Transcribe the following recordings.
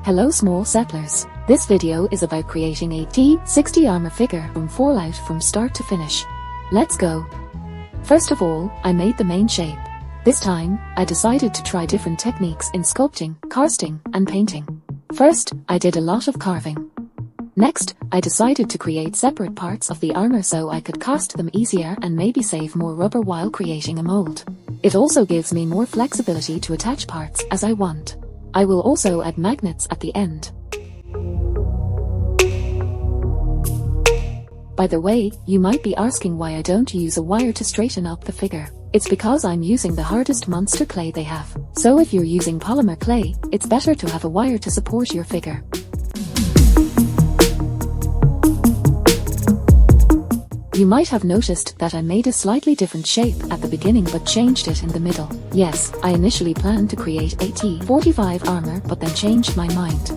Hello small settlers. This video is about creating a T60 armor figure from Fallout from start to finish. Let's go. First of all, I made the main shape. This time, I decided to try different techniques in sculpting, casting, and painting. First, I did a lot of carving. Next, I decided to create separate parts of the armor so I could cast them easier and maybe save more rubber while creating a mold. It also gives me more flexibility to attach parts as I want. I will also add magnets at the end. By the way, you might be asking why I don't use a wire to straighten up the figure. It's because I'm using the hardest monster clay they have. So if you're using polymer clay, it's better to have a wire to support your figure. You might have noticed that I made a slightly different shape at the beginning but changed it in the middle. Yes, I initially planned to create a T45 armor but then changed my mind.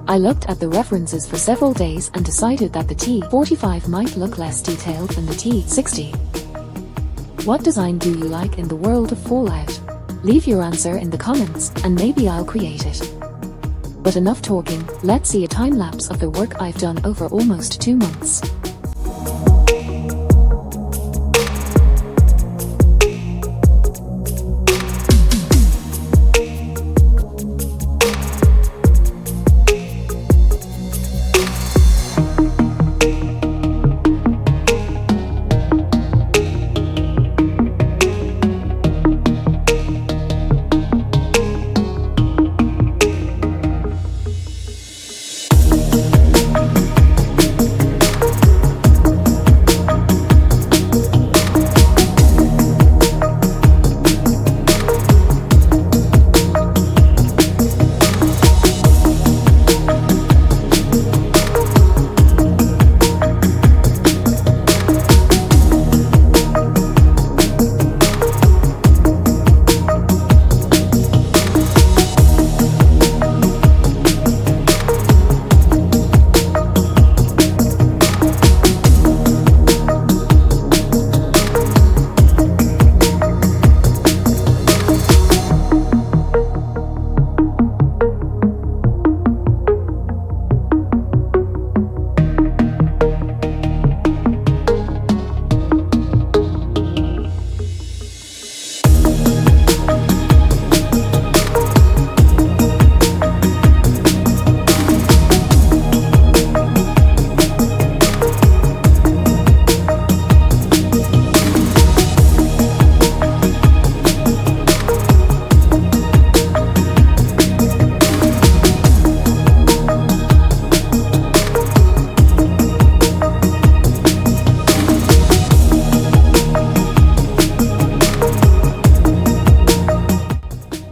I looked at the references for several days and decided that the T45 might look less detailed than the T60. What design do you like in the world of Fallout? Leave your answer in the comments and maybe I'll create it. But enough talking, let's see a time lapse of the work I've done over almost 2 months.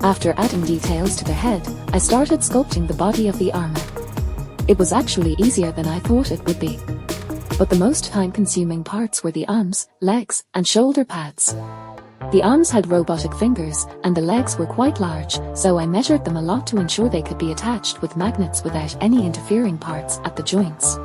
After adding details to the head, I started sculpting the body of the armor. It was actually easier than I thought it would be. But the most time-consuming parts were the arms, legs, and shoulder pads. The arms had robotic fingers, and the legs were quite large, so I measured them a lot to ensure they could be attached with magnets without any interfering parts at the joints.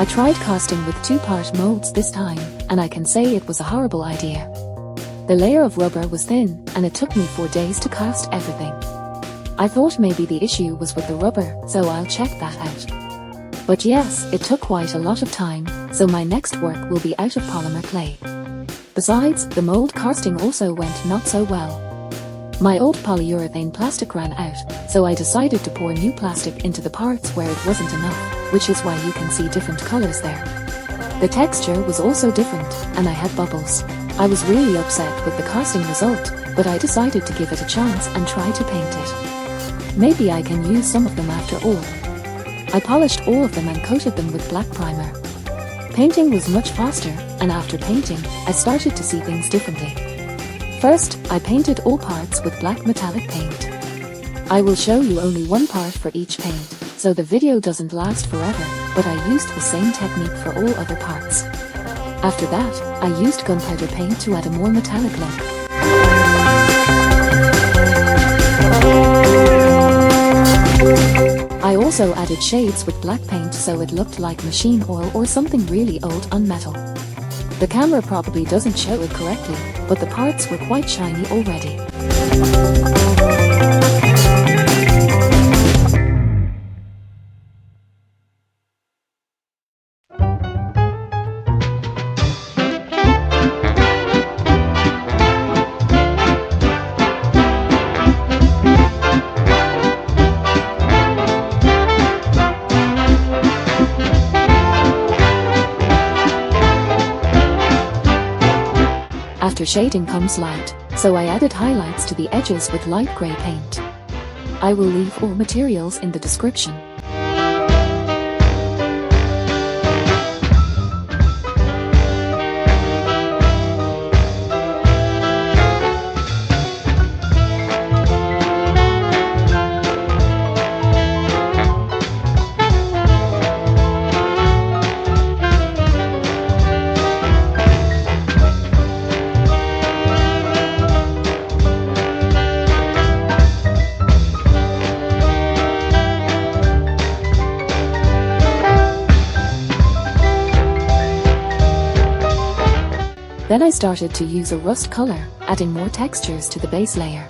I tried casting with 2-part molds this time, and I can say it was a horrible idea. The layer of rubber was thin, and it took me 4 days to cast everything. I thought maybe the issue was with the rubber, so I'll check that out. But yes, it took quite a lot of time, so my next work will be out of polymer clay. Besides, the mold casting also went not so well. My old polyurethane plastic ran out, so I decided to pour new plastic into the parts where it wasn't enough, which is why you can see different colors there. The texture was also different, and I had bubbles. I was really upset with the casting result, but I decided to give it a chance and try to paint it. Maybe I can use some of them after all. I polished all of them and coated them with black primer. Painting was much faster, and after painting, I started to see things differently. First, I painted all parts with black metallic paint. I will show you only one part for each paint, so the video doesn't last forever, but I used the same technique for all other parts. After that, I used gunpowder paint to add a more metallic look. I also added shades with black paint so it looked like machine oil or something really old on metal. The camera probably doesn't show it correctly, but the parts were quite shiny already. After shading comes light, so I added highlights to the edges with light grey paint. I will leave all materials in the description. Then I started to use a rust color, adding more textures to the base layer.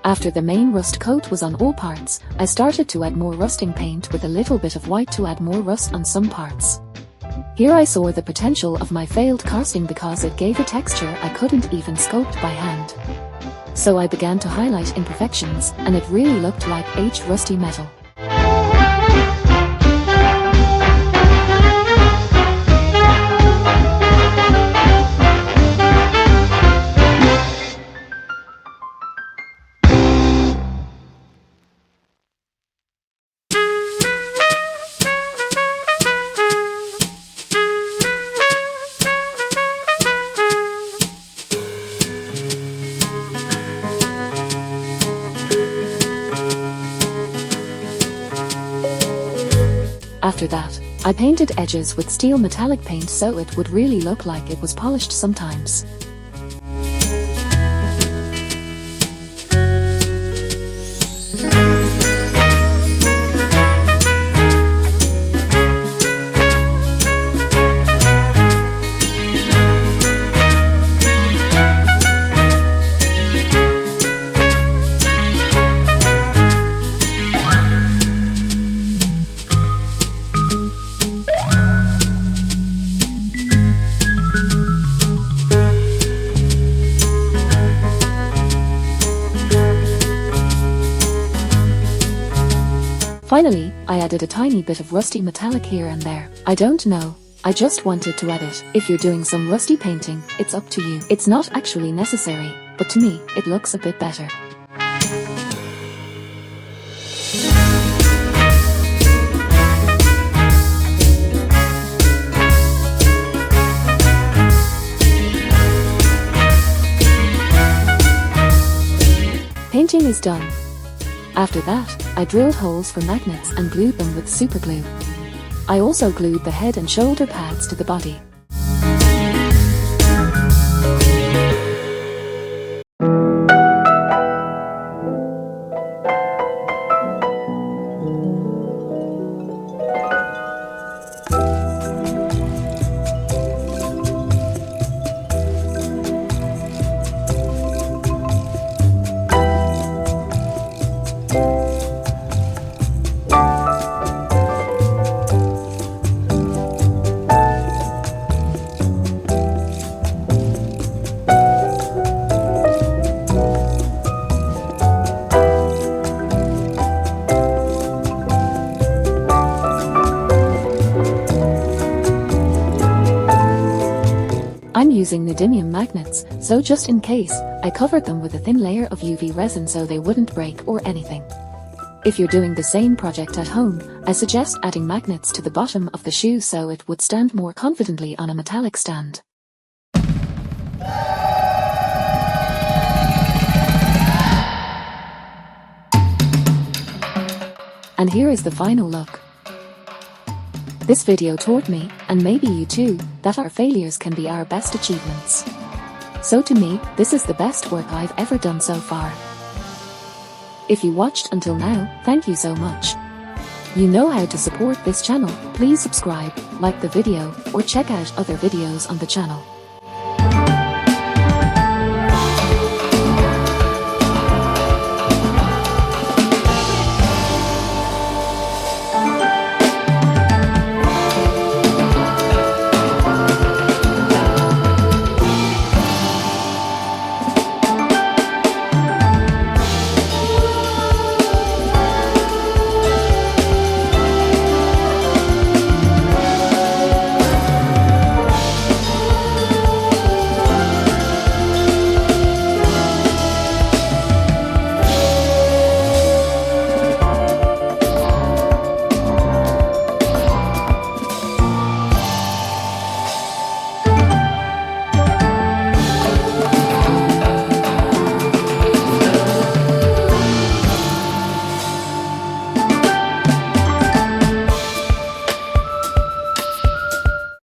After the main rust coat was on all parts, I started to add more rusting paint with a little bit of white to add more rust on some parts. Here I saw the potential of my failed casting because it gave a texture I couldn't even sculpt by hand. So I began to highlight imperfections, and it really looked like rusty metal. After that, I painted edges with steel metallic paint so it would really look like it was polished sometimes. Finally, I added a tiny bit of rusty metallic here and there. I don't know, I just wanted to add it. If you're doing some rusty painting, it's up to you. It's not actually necessary, but to me, it looks a bit better. printing is done. After that, I drilled holes for magnets and glued them with super glue. I also glued the head and shoulder pads to the body. I'm using neodymium magnets, so just in case, I covered them with a thin layer of UV resin so they wouldn't break or anything. If you're doing the same project at home, I suggest adding magnets to the bottom of the shoe so it would stand more confidently on a metallic stand. And here is the final look. This video taught me, and maybe you too, that our failures can be our best achievements. So to me, this is the best work I've ever done so far. If you watched until now, thank you so much. You know how to support this channel. Please subscribe, like the video, or check out other videos on the channel.